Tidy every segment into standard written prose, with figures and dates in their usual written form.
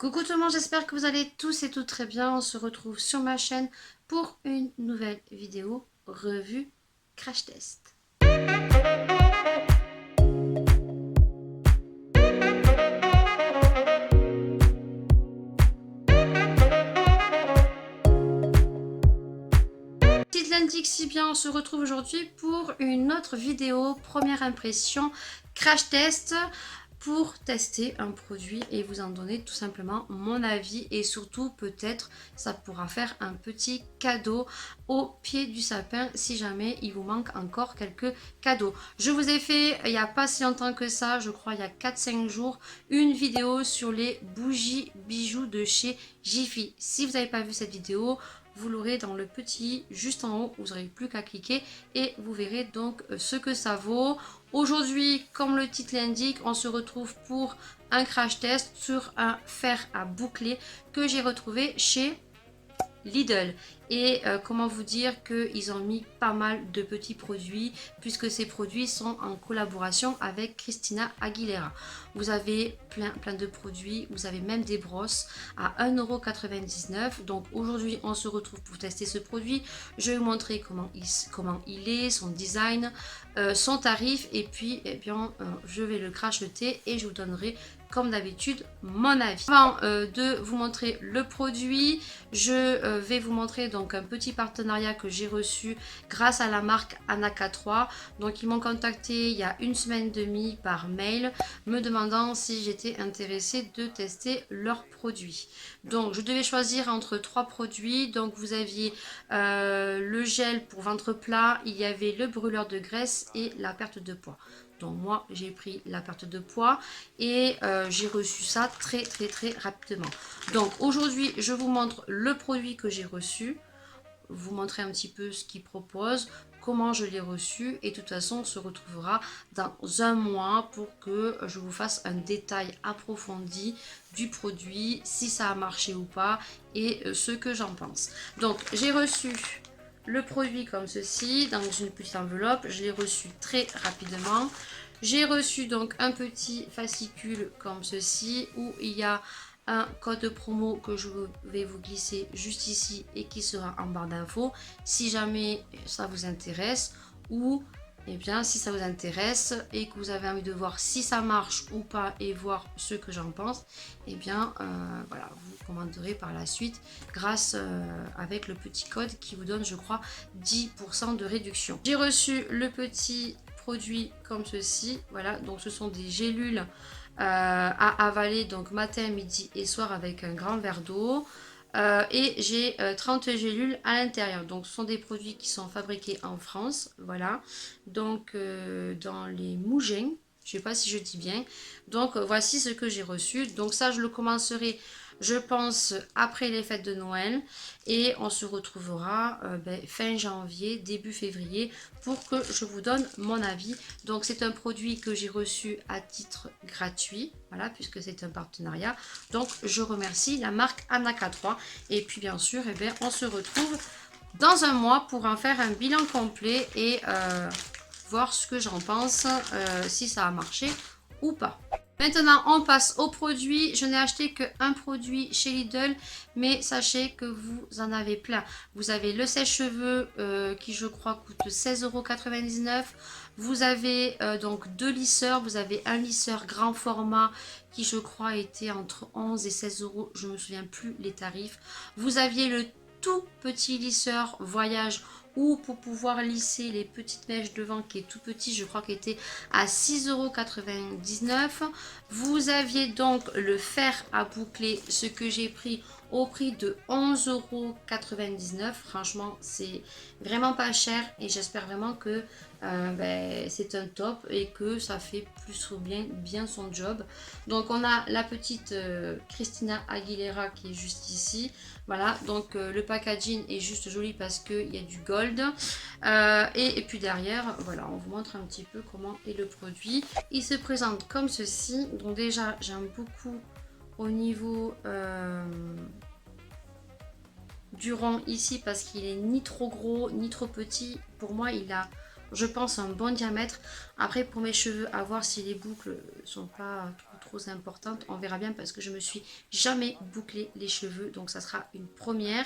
Coucou tout le monde, j'espère que vous allez tous et toutes très bien. On se retrouve sur ma chaîne pour une nouvelle vidéo revue crash test. Petite l'indique si bien, on se retrouve aujourd'hui pour une autre vidéo première impression crash test pour tester un produit et vous en donner tout simplement mon avis et surtout peut-être ça pourra faire un petit cadeau au pied du sapin si jamais il vous manque encore quelques cadeaux. Je vous ai fait il n'y a pas si longtemps que ça, je crois il y a 4-5 jours, une vidéo sur les bougies bijoux de chez Jiffy. Si vous n'avez pas vu cette vidéo, vous l'aurez dans le petit juste en haut, vous n'aurez plus qu'à cliquer et vous verrez donc ce que ça vaut. Aujourd'hui, comme le titre l'indique, on se retrouve pour un crash test sur un fer à boucler que j'ai retrouvé chez Lidl. Et comment vous dire qu'ils ont mis pas mal de petits produits puisque ces produits sont en collaboration avec Christina Aguilera. Vous avez plein de produits, vous avez même des brosses à 1,99 €. Donc aujourd'hui on se retrouve pour tester ce produit. Je vais vous montrer comment il est, son design, son tarif et puis je vais le cracheter et je vous donnerai comme d'habitude mon avis. Avant de vous montrer le produit, je vais vous montrer donc un petit partenariat que j'ai reçu grâce à la marque Anaka 3. Donc ils m'ont contacté il y a une semaine et demie par mail me demandant si j'étais intéressée de tester leurs produits. Donc je devais choisir entre 3 produits. Donc vous aviez le gel pour ventre plat, il y avait le brûleur de graisse et la perte de poids. Donc moi j'ai pris la perte de poids et j'ai reçu ça très rapidement. Donc aujourd'hui je vous montre le produit que j'ai reçu, vous montrer un petit peu ce qu'il propose, comment je l'ai reçu et de toute façon on se retrouvera dans un mois pour que je vous fasse un détail approfondi du produit, si ça a marché ou pas et ce que j'en pense. Donc j'ai reçu le produit comme ceci dans une petite enveloppe, je l'ai reçu très rapidement. J'ai reçu donc un petit fascicule comme ceci où il y a un code promo que je vais vous glisser juste ici et qui sera en barre d'infos si jamais ça vous intéresse ou si ça vous intéresse et que vous avez envie de voir si ça marche ou pas et voir ce que j'en pense, voilà, vous commanderez par la suite grâce avec le petit code qui vous donne je crois 10% de réduction. J'ai reçu le petit produit comme ceci, voilà, donc ce sont des gélules à avaler donc matin, midi et soir avec un grand verre d'eau. Et j'ai 30 gélules à l'intérieur. Donc ce sont des produits qui sont fabriqués en France. Voilà. Donc dans les Mougins. Je ne sais pas si je dis bien. Donc voici ce que j'ai reçu. Donc ça je le commencerai je pense après les fêtes de Noël. Et on se retrouvera fin janvier, début février pour que je vous donne mon avis. Donc c'est un produit que j'ai reçu à titre gratuit. Voilà, puisque c'est un partenariat. Donc je remercie la marque Anaka 3. Et puis bien sûr, on se retrouve dans un mois pour en faire un bilan complet et voir ce que j'en pense, si ça a marché ou pas. Maintenant, on passe aux produits. Je n'ai acheté qu'un produit chez Lidl, mais sachez que vous en avez plein. Vous avez le sèche-cheveux qui, je crois, coûte 16,99 €. Vous avez donc 2 lisseurs. Vous avez un lisseur grand format qui, je crois, était entre 11 et 16 €. Je ne me souviens plus les tarifs. Vous aviez le tout petit lisseur voyage ou pour pouvoir lisser les petites mèches devant qui est tout petit, je crois qu'il était à 6,99 €. Vous aviez donc le fer à boucler, ce que j'ai pris au prix de 11,99 €. Franchement, c'est vraiment pas cher et j'espère vraiment que c'est un top et que ça fait plus ou bien son job. Donc on a la petite Christina Aguilera qui est juste ici. Voilà, donc le packaging est juste joli parce qu'il y a du gold. Et puis derrière, voilà, on vous montre un petit peu comment est le produit. Il se présente comme ceci. Donc déjà, j'aime beaucoup au niveau du rond ici parce qu'il est ni trop gros ni trop petit. Pour moi, il a, je pense, un bon diamètre. Après, pour mes cheveux, à voir si les boucles sont pas trop importante. On verra bien parce que je me suis jamais bouclé les cheveux. Donc ça sera une première.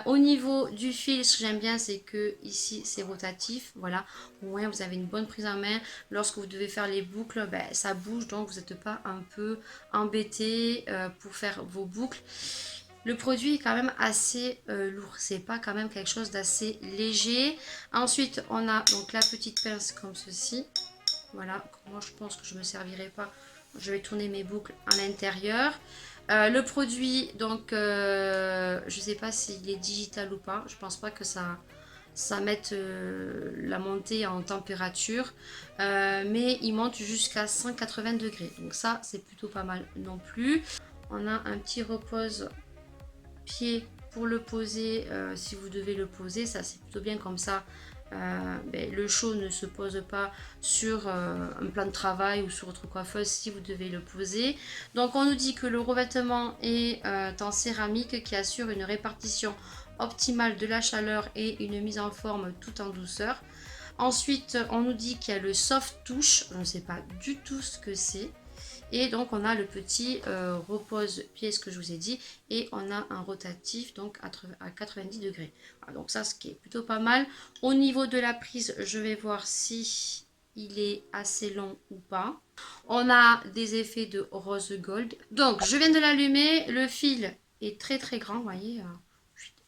Au niveau du fil, ce que j'aime bien, c'est que ici c'est rotatif. Voilà, au moins vous avez une bonne prise en main. Lorsque vous devez faire les boucles, ben, ça bouge, donc vous n'êtes pas un peu embêté pour faire vos boucles. Le produit est quand même assez lourd, c'est pas quand même quelque chose d'assez léger. Ensuite, on a donc la petite pince comme ceci. Voilà, moi je pense que je ne me servirai pas. Je vais tourner mes boucles à l'intérieur. Le produit, donc, je ne sais pas s'il est digital ou pas. Je pense pas que ça mette la montée en température. Mais il monte jusqu'à 180 degrés. Donc ça, c'est plutôt pas mal non plus. On a un petit repose pied pour le poser si vous devez le poser. Ça, c'est plutôt bien comme ça. Le chaud ne se pose pas sur un plan de travail ou sur votre coiffeuse si vous devez le poser. Donc on nous dit que le revêtement est en céramique qui assure une répartition optimale de la chaleur et une mise en forme tout en douceur. Ensuite on nous dit qu'il y a le soft touch, je ne sais pas du tout ce que c'est. Et donc on a le petit repose-pied, ce que je vous ai dit, et on a un rotatif donc à 90 degrés. Voilà, donc ça, ce qui est plutôt pas mal. Au niveau de la prise, je vais voir si il est assez long ou pas. On a des effets de rose gold. Donc je viens de l'allumer, le fil est très très grand, vous voyez,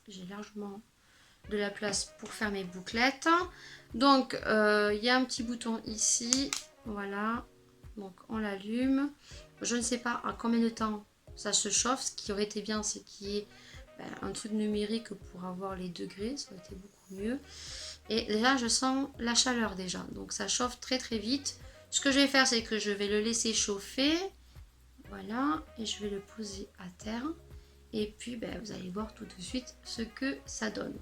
j'ai largement de la place pour faire mes bouclettes. Donc il y a un petit bouton ici, voilà. Donc on l'allume. Je ne sais pas à combien de temps ça se chauffe. Ce qui aurait été bien, c'est qu'il y ait un truc numérique pour avoir les degrés. Ça aurait été beaucoup mieux. Et là, je sens la chaleur déjà. Donc ça chauffe très très vite. Ce que je vais faire, c'est que je vais le laisser chauffer. Voilà. Et je vais le poser à terre. Et puis, vous allez voir tout de suite ce que ça donne.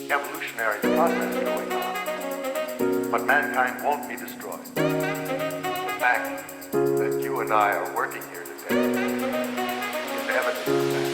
evolutionary process going on, but mankind won't be destroyed. The fact that you and I are working here today is evidence of that.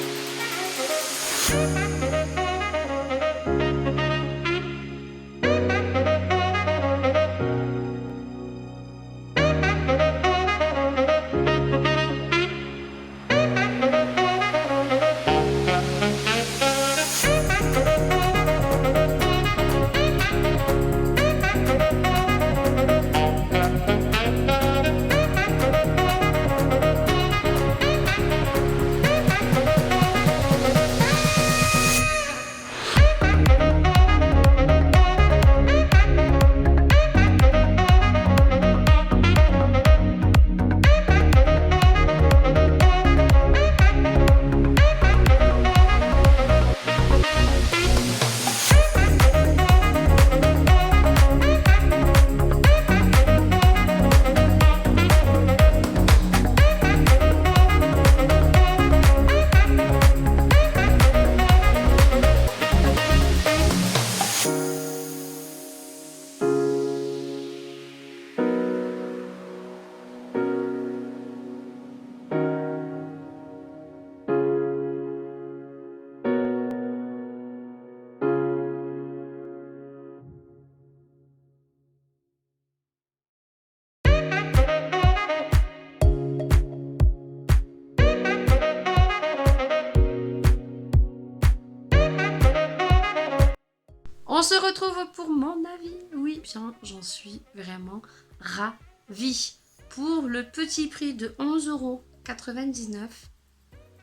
se retrouve pour mon avis. Oui, bien, j'en suis vraiment ravie. Pour le petit prix de 11,99 €,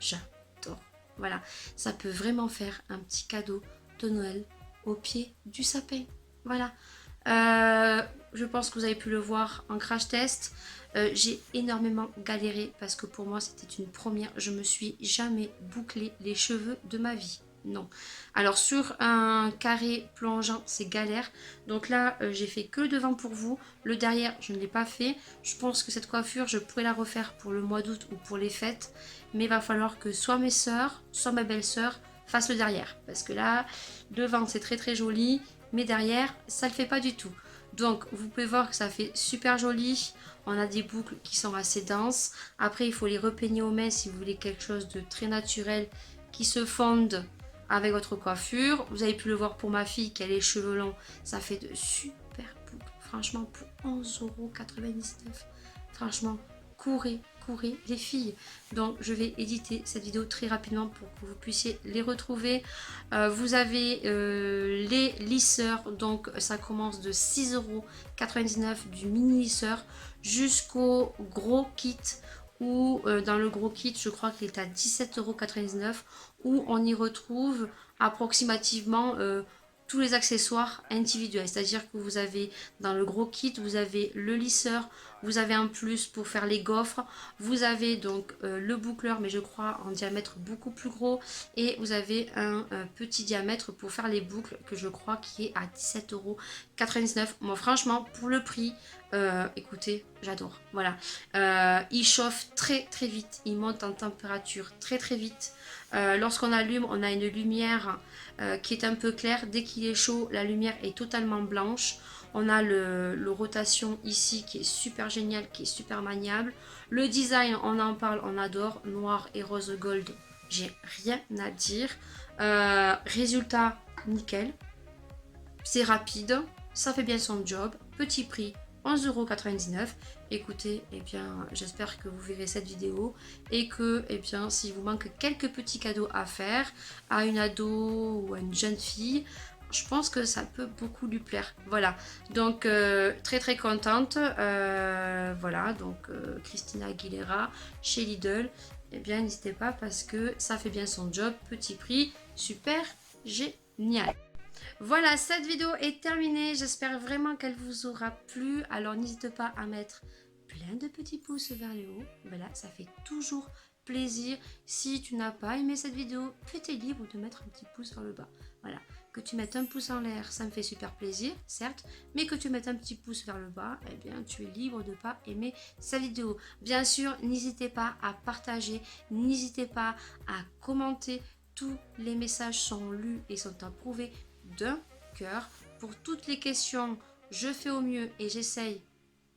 j'adore. Voilà, ça peut vraiment faire un petit cadeau de Noël au pied du sapin. Voilà. Je pense que vous avez pu le voir en crash test. J'ai énormément galéré parce que pour moi c'était une première. Je me suis jamais bouclé les cheveux de ma vie. Non. Alors sur un carré plongeant c'est galère. Donc là j'ai fait que le devant pour vous. Le derrière je ne l'ai pas fait. Je pense que cette coiffure je pourrais la refaire pour le mois d'août ou pour les fêtes. Mais il va falloir que soit mes soeurs, soit ma belle-sœur fassent le derrière. Parce que là devant c'est très très joli. Mais derrière ça ne le fait pas du tout. Donc vous pouvez voir que ça fait super joli. On a des boucles qui sont assez denses. Après il faut les repeigner aux mains si vous voulez quelque chose de très naturel qui se fonde avec votre coiffure. Vous avez pu le voir pour ma fille qui a les cheveux longs. Ça fait de super boucles. Franchement pour 11,99 €. Franchement courez les filles. Donc je vais éditer cette vidéo très rapidement pour que vous puissiez les retrouver. Vous avez les lisseurs, donc ça commence de 6,99 € du mini lisseur jusqu'au gros kit, ou dans le gros kit je crois qu'il est à 17,99 € où on y retrouve approximativement tous les accessoires individuels, c'est-à-dire que vous avez dans le gros kit, vous avez le lisseur, vous avez un plus pour faire les gaufres, vous avez donc le boucleur, mais je crois en diamètre beaucoup plus gros, et vous avez un petit diamètre pour faire les boucles que je crois qui est à 17,99 €. Moi franchement pour le prix, écoutez, j'adore. Voilà, il chauffe très très vite, il monte en température très très vite. Lorsqu'on allume, on a une lumière qui est un peu claire. Dès qu'il est chaud, la lumière est totalement blanche. On a le rotation ici qui est super génial, qui est super maniable. Le design, on en parle, on adore. Noir et rose gold, j'ai rien à dire. Résultat, nickel. C'est rapide, ça fait bien son job. Petit prix, 11,99 €. Écoutez, eh bien, j'espère que vous verrez cette vidéo et que, eh bien, s'il vous manque quelques petits cadeaux à faire à une ado ou à une jeune fille, je pense que ça peut beaucoup lui plaire. Voilà, donc très très contente. Voilà, donc Christina Aguilera chez Lidl. Eh bien, n'hésitez pas parce que ça fait bien son job. Petit prix, super génial. Voilà, cette vidéo est terminée. J'espère vraiment qu'elle vous aura plu. Alors n'hésitez pas à mettre plein de petits pouces vers le haut. Voilà, ça fait toujours plaisir. Si tu n'as pas aimé cette vidéo, tu es libre de mettre un petit pouce vers le bas. Voilà, que tu mettes un pouce en l'air, ça me fait super plaisir, certes. Mais que tu mettes un petit pouce vers le bas, eh bien tu es libre de ne pas aimer cette vidéo. Bien sûr, n'hésitez pas à partager. N'hésitez pas à commenter. Tous les messages sont lus et sont approuvés d'un cœur. Pour toutes les questions, je fais au mieux et j'essaye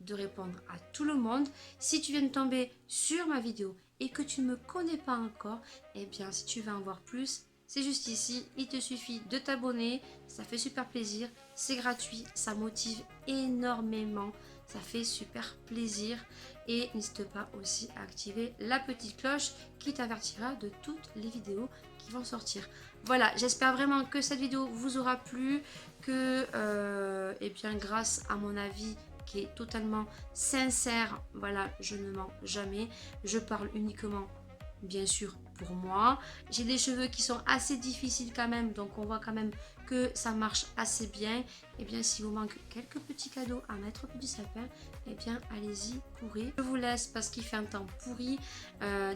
de répondre à tout le monde. Si tu viens de tomber sur ma vidéo et que tu ne me connais pas encore, eh bien si tu veux en voir plus, c'est juste ici, il te suffit de t'abonner, ça fait super plaisir, c'est gratuit, ça motive énormément, ça fait super plaisir. Et n'hésite pas aussi à activer la petite cloche qui t'avertira de toutes les vidéos qui vont sortir. Voilà, j'espère vraiment que cette vidéo vous aura plu, que eh bien grâce à mon avis qui est totalement sincère, voilà, je ne mens jamais, je parle uniquement bien sûr pour moi. J'ai des cheveux qui sont assez difficiles quand même, donc on voit quand même que ça marche assez bien. Et bien s'il vous manque quelques petits cadeaux à mettre au pied du sapin, et bien allez-y, courez. Je vous laisse parce qu'il fait un temps pourri.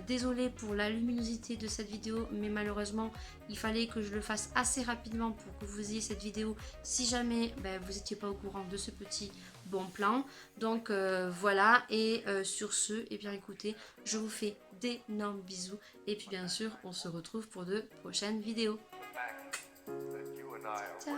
Désolée pour la luminosité de cette vidéo, mais malheureusement il fallait que je le fasse assez rapidement pour que vous ayez cette vidéo si jamais vous n'étiez pas au courant de ce petit bon plan. Donc voilà, et sur ce, et bien écoutez, je vous fais d'énormes bisous et puis bien sûr on se retrouve pour de prochaines vidéos. Ciao.